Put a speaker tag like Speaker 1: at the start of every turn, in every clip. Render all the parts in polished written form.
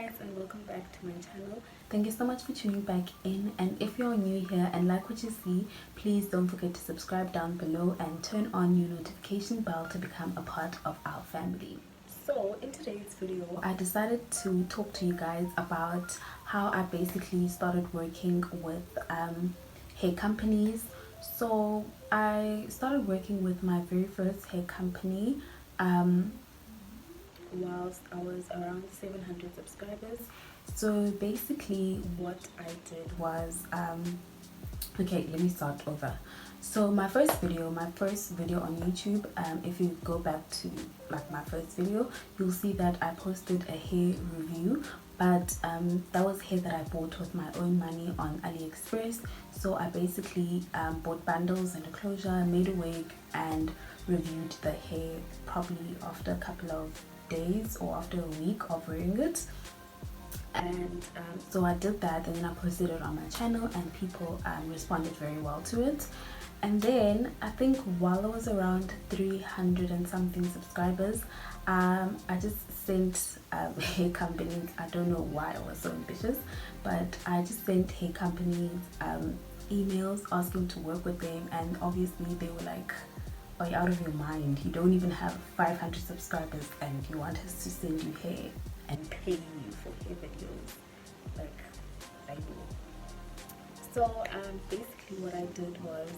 Speaker 1: guys, and welcome back to my channel. Thank you so much for tuning back in, and if you're new here and like what you see, please don't forget to subscribe down below and turn on your notification bell to become a part of our family. So in today's video, I decided to talk to you guys about how I basically started working with hair companies. So I started working with my very first hair company whilst I was around 700 subscribers. So basically what I did was okay, let me start over. So my first video on YouTube, if you go back to like my first video, you'll see that I posted a hair review, but that was hair that I bought with my own money on AliExpress. So I basically bought bundles and a closure, made a wig, and reviewed the hair probably after a couple of days or after a week of wearing it. And so I did that, and then I posted it on my channel, and people responded very well to it. And then I think while I was around 300 and something subscribers, I just sent hair companies, I don't know why I was so ambitious, but I just sent hair companies emails asking to work with them, and obviously they were like, "Are you out of your mind? You don't even have 500 subscribers and you want us to send you hair and pay you for hair videos?" Like, I do. So basically what I did was,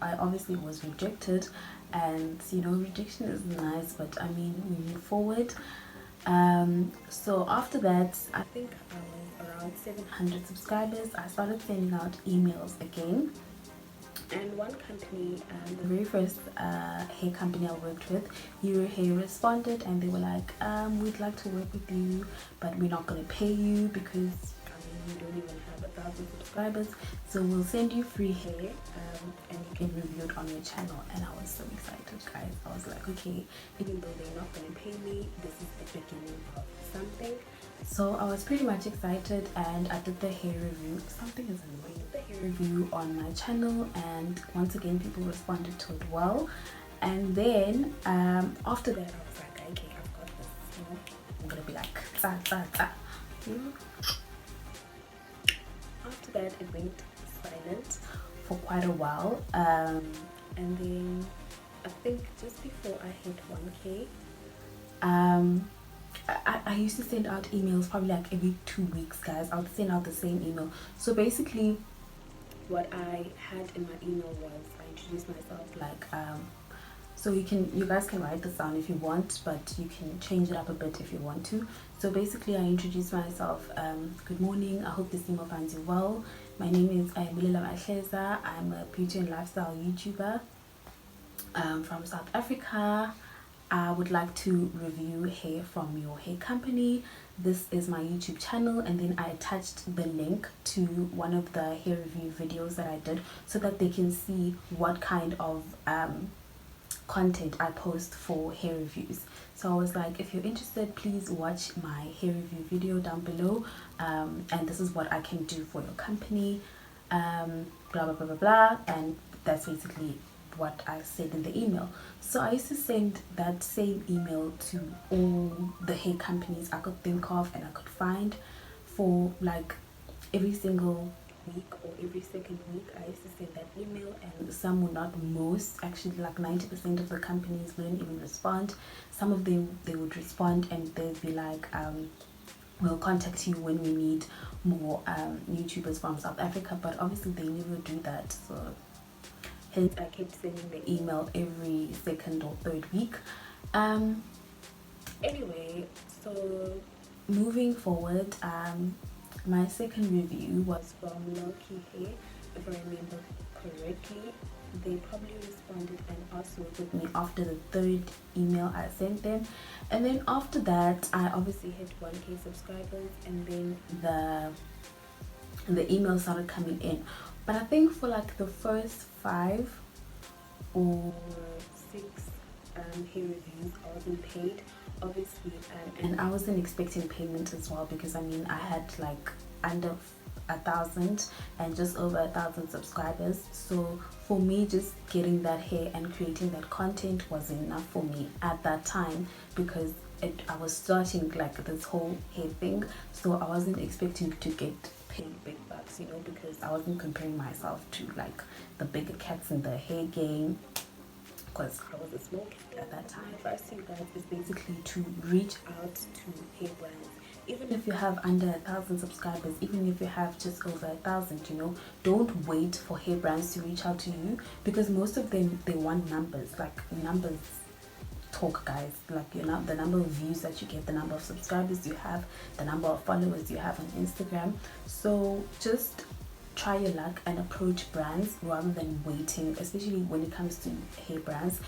Speaker 1: I obviously was rejected, and you know, rejection is nice, but I mean, we move forward. So after that, I think I was around 700 subscribers. I started sending out emails again, and one company, the very first hair company I worked with, Euro Hair, responded, and they were like, "We'd like to work with you, but we're not going to pay you because you don't even have 1,000 subscribers, so we'll send you free hair and you can review it on your channel." And I was so excited, guys. I was like, okay, even though they're not going to pay me, this is the beginning of something. So I was pretty much excited, and I did the hair review. Something is annoying. The hair review on my channel, and once again people responded to it well. And then after that I was like, okay, I've got this, you know, I'm gonna be like you know. After that it went silent for quite a while, and then I think just before I hit 1K, I used to send out emails probably like every 2 weeks, guys. I would send out the same email. So basically what I had in my email was, I introduced myself like so you guys can write this down if you want, but you can change it up a bit if you want to. So basically I introduced myself, "Good morning, I hope this email finds you well. My name is Ayabulela Mahleza. I'm a beauty and lifestyle YouTuber from South Africa. I would like to review hair from your hair company. This is my YouTube channel," and then I attached the link to one of the hair review videos that I did, so that they can see what kind of content I post for hair reviews. So I was like, if you're interested, please watch my hair review video down below, and this is what I can do for your company, blah blah blah blah blah. And that's basically what I said in the email. So I used to send that same email to all the hair companies I could think of and I could find for like every single week or every second week. I used to send that email, and some would not, most actually, like 90% of the companies wouldn't even respond. Some of them, they would respond and they'd be like, "We'll contact you when we need more YouTubers from South Africa," but obviously they never do that. So hence I kept sending the email every second or third week. Anyway, so moving forward, my second review was from Loki Hair, if I remember correctly. They probably responded and asked to work with me after the third email I sent them. And then after that I obviously hit 1K subscribers, and then the emails started coming in. But I think for like the first 5 or 6 hair reviews I wasn't paid, obviously, and I wasn't expecting payment as well, because I mean I had like under 1,000 and just over 1,000 subscribers. So for me, just getting that hair and creating that content was enough for me at that time, because I was starting like this whole hair thing, so I wasn't expecting to get paid big bucks, you know, because I wasn't comparing myself to like the bigger cats in the hair game, because I was a small kid at that time. My advice to you guys is basically to reach out to hair brands. Even if you have under 1,000 subscribers, even if you have just over 1,000, you know, don't wait for hair brands to reach out to you, because most of them, they want numbers. Like, numbers talk, guys. Like, you know, the number of views that you get, the number of subscribers you have, the number of followers you have on Instagram. So just try your luck and approach brands rather than waiting, especially when it comes to hair brands,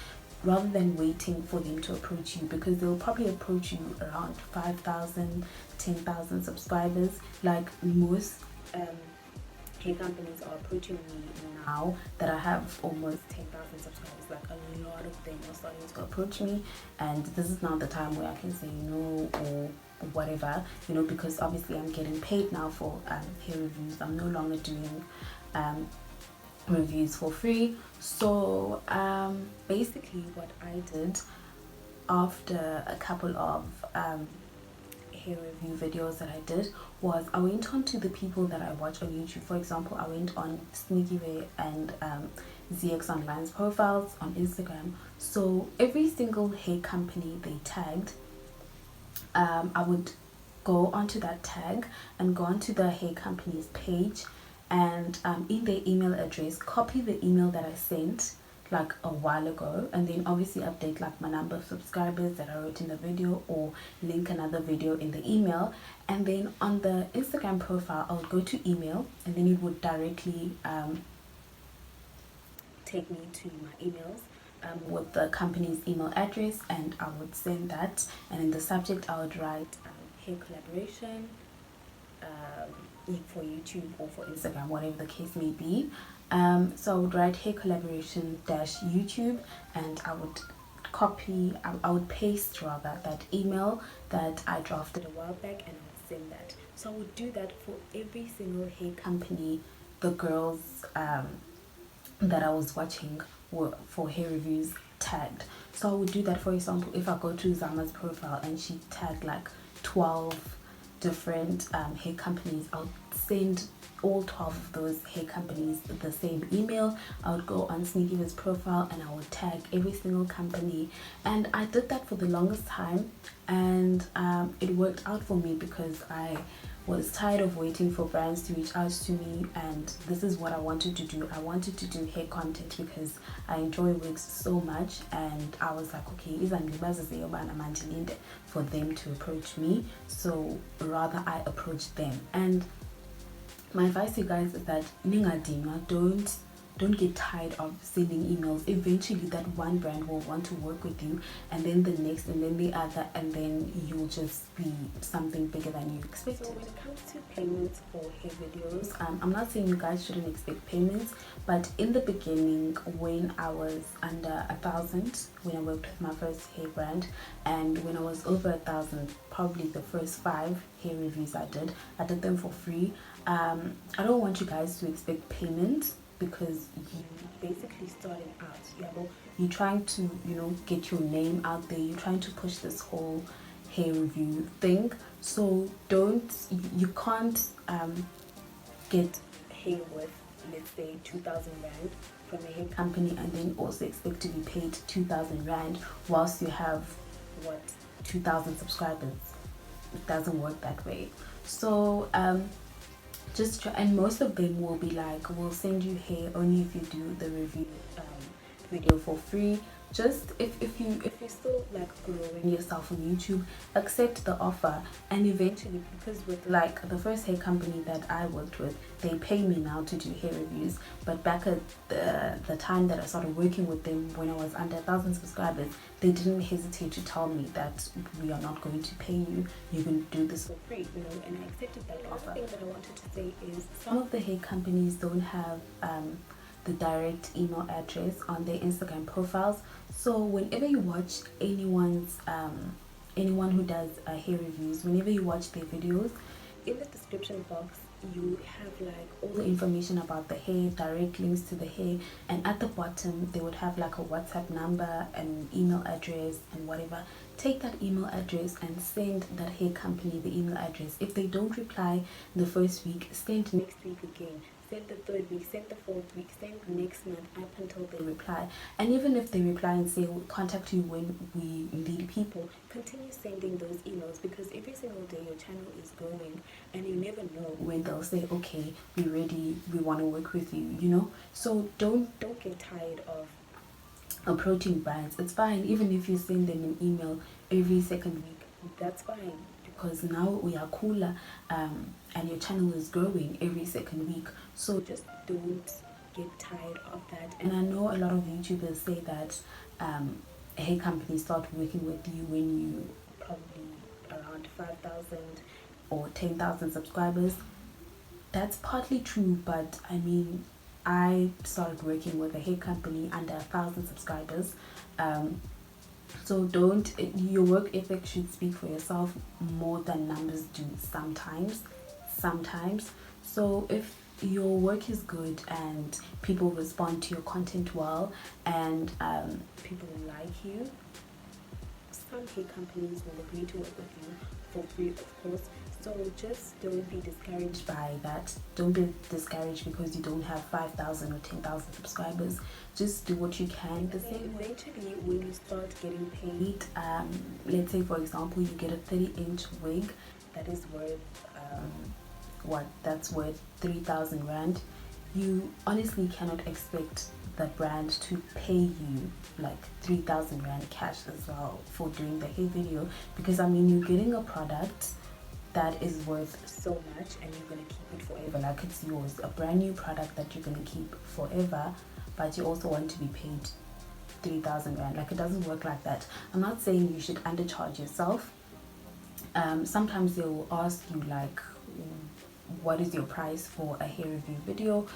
Speaker 1: rather than waiting for them to approach you, because they'll probably approach you around 5,000, 10,000 subscribers. Like, most hair companies are approaching me now that I have almost 10,000 subscribers. Like, a lot of them are starting to approach me, and this is not the time where I can say no or whatever, you know, because obviously I'm getting paid now for hair reviews. I'm no longer doing reviews for free. So basically what I did after a couple of hair review videos that I did was I went on to the people that I watch on YouTube. For example, I went on Sneaky Ray and ZX Online's profiles on Instagram. So every single hair company they tagged, I would go onto that tag and go onto the hair company's page, and in their email address, copy the email that I sent like a while ago, and then obviously update like my number of subscribers that I wrote in the video, or link another video in the email. And then on the Instagram profile, I would go to email, and then it would directly take me to my emails with the company's email address, and I would send that, and in the subject I would write hair collaboration for YouTube or for Instagram, whatever the case may be. So I would write hair collaboration dash YouTube, and I would copy, I would paste rather that email that I drafted a while back, and I would send that. So I would do that for every single hair company the girls that I was watching were for hair reviews tagged. So I would do that. For example, if I go to Zama's profile and she tagged like 12 different hair companies, I would send all 12 of those hair companies the same email. I would go on Sneaky Ray's profile and I would tag every single company, and I did that for the longest time, and it worked out for me because I was tired of waiting for brands to reach out to me, and this is what I wanted to do. I wanted to do hair content because I enjoy wigs so much, and I was like, okay, for them to approach me, so rather I approach them. And my advice to you guys is that don't get tired of sending emails. Eventually that one brand will want to work with you, and then the next, and then the other, and then you'll just be something bigger than you expected. So when it comes to payments for hair videos, I'm not saying you guys shouldn't expect payments, but in the beginning, when I was under 1,000, when I worked with my first hair brand, and when I was over 1,000, probably the first 5 hair reviews I did them for free. I don't want you guys to expect payment, because you basically starting out, you're trying to, you know, get your name out there, you're trying to push this whole hair review thing. So you can't get hair with, let's say, 2,000 rand from a hair company and then also expect to be paid 2,000 rand whilst you have 2,000 subscribers. It doesn't work that way. So just try, and most of them will be like, we'll send you hair only if you do the review video for free. Just if you're still like growing yourself on YouTube, accept the offer, and eventually, because with like the first hair company that I worked with, they pay me now to do hair reviews, but back at the time that I started working with them, when I was under 1,000 subscribers, they didn't hesitate to tell me that we are not going to pay you, you can do this for free, you know, and I accepted that offer. Another thing that I wanted to say is some of the hair companies don't have the direct email address on their Instagram profiles. So whenever you watch anyone who does hair reviews, whenever you watch their videos, in the description box you have like all the information about the hair, direct links to the hair, and at the bottom they would have like a WhatsApp number and email address and whatever. take that email address and send that hair company the email address. If they don't reply the first week, send next week again, send the third week, send the fourth week, send next month, up until they reply. And even if they reply and say we'll contact you when we need people, continue sending those emails, because every single day your channel is growing and you never know when they'll say, okay, we're ready, we want to work with you, you know. So don't get tired of approaching brands. It's fine even if you send them an email every second week, that's fine, because now we are cooler, and your channel is growing every second week. So just don't get tired of that. And I know a lot of YouTubers say that hair companies start working with you when you probably around 5,000 or 10,000 subscribers. That's partly true, but I mean, I started working with a hair company under 1,000 subscribers. So your work ethic should speak for yourself more than numbers do sometimes. So if your work is good and people respond to your content well, and people like you, some hair companies will agree to work with you for free, of course. So just don't be discouraged by that. Don't be discouraged because you don't have 5,000 or 10,000 subscribers. Just do what you can. The same eventually when you start getting paid, let's say for example you get a 30-inch wig that is worth that's worth 3,000 rand. You honestly cannot expect the brand to pay you like 3,000 rand cash as well for doing the hair video, because I mean, you're getting a product that is worth so much and you're gonna keep it forever, like it's yours, a brand new product that you're gonna keep forever, but you also want to be paid 3,000 rand. Like, it doesn't work like that. I'm not saying you should undercharge yourself. Sometimes they will ask you like, what is your price for a hair review video?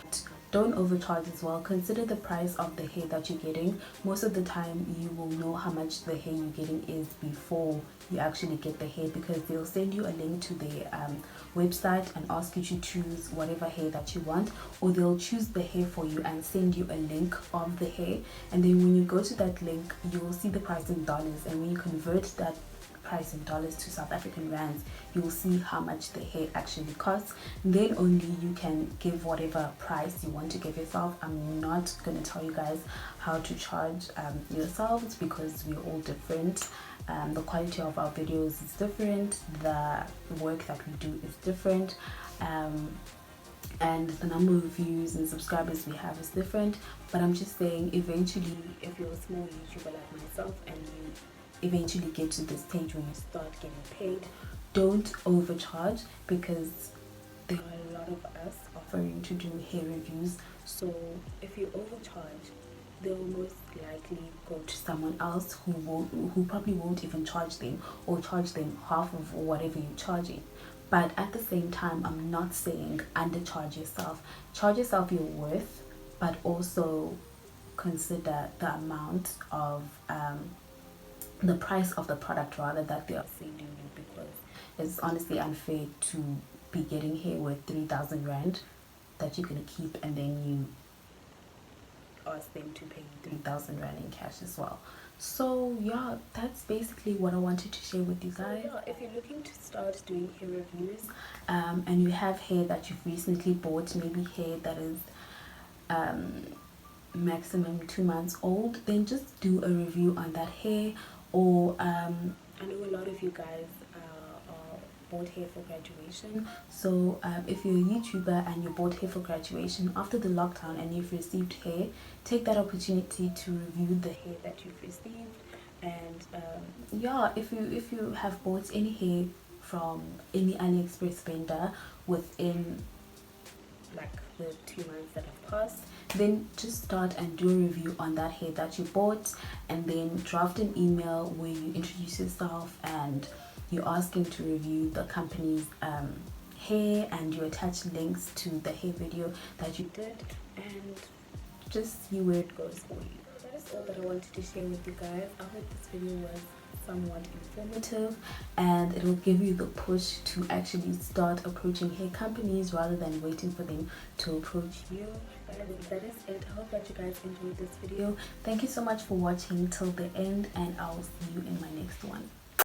Speaker 1: Don't overcharge as well. Consider the price of the hair that you're getting. Most of the time you will know how much the hair you're getting is before you actually get the hair, because they'll send you a link to their website and ask you to choose whatever hair that you want, or they'll choose the hair for you and send you a link of the hair, and then when you go to that link you'll see the price in dollars, and when you convert that price in dollars to South African rands, you will see how much the hair actually costs. Then only you can give whatever price you want to give yourself. I'm not going to tell you guys how to charge yourselves, because we're all different. The quality of our videos is different, the work that we do is different, and the number of views and subscribers we have is different. But I'm just saying, eventually if you're a small YouTuber like myself and you eventually get to the stage where you start getting paid, don't overcharge, because there are a lot of us offering to do hair reviews. So if you overcharge, they'll most likely go to someone else who probably won't even charge them, or charge them half of whatever you're charging. But at the same time, I'm not saying undercharge yourself. Charge yourself your worth, but also consider the amount of the price of the product rather that they are selling you, because it's honestly unfair to be getting hair worth 3,000 rand that you're gonna keep, and then you ask them to pay you 3,000 rand in cash as well. So yeah, that's basically what I wanted to share with you guys. So, yeah, if you're looking to start doing hair reviews and you have hair that you've recently bought, maybe hair that is maximum 2 months old, then just do a review on that hair. Or I know a lot of you guys bought hair for graduation. So if you're a YouTuber and you bought hair for graduation after the lockdown and you've received hair, take that opportunity to review the hair that you've received. And yeah, if you have bought any hair from any AliExpress vendor within like the 2 months that have passed, then just start and do a review on that hair that you bought, and then draft an email where you introduce yourself and you're asking to review the company's hair, and you attach links to the hair video that you did, and just see where it goes for you. So that is all that I wanted to share with you guys. I hope this video was somewhat informative, and it will give you the push to actually start approaching hair companies rather than waiting for them to approach you. That is it. I hope that you guys enjoyed this video. Thank you so much for watching till the end, and I'll see you in my next one.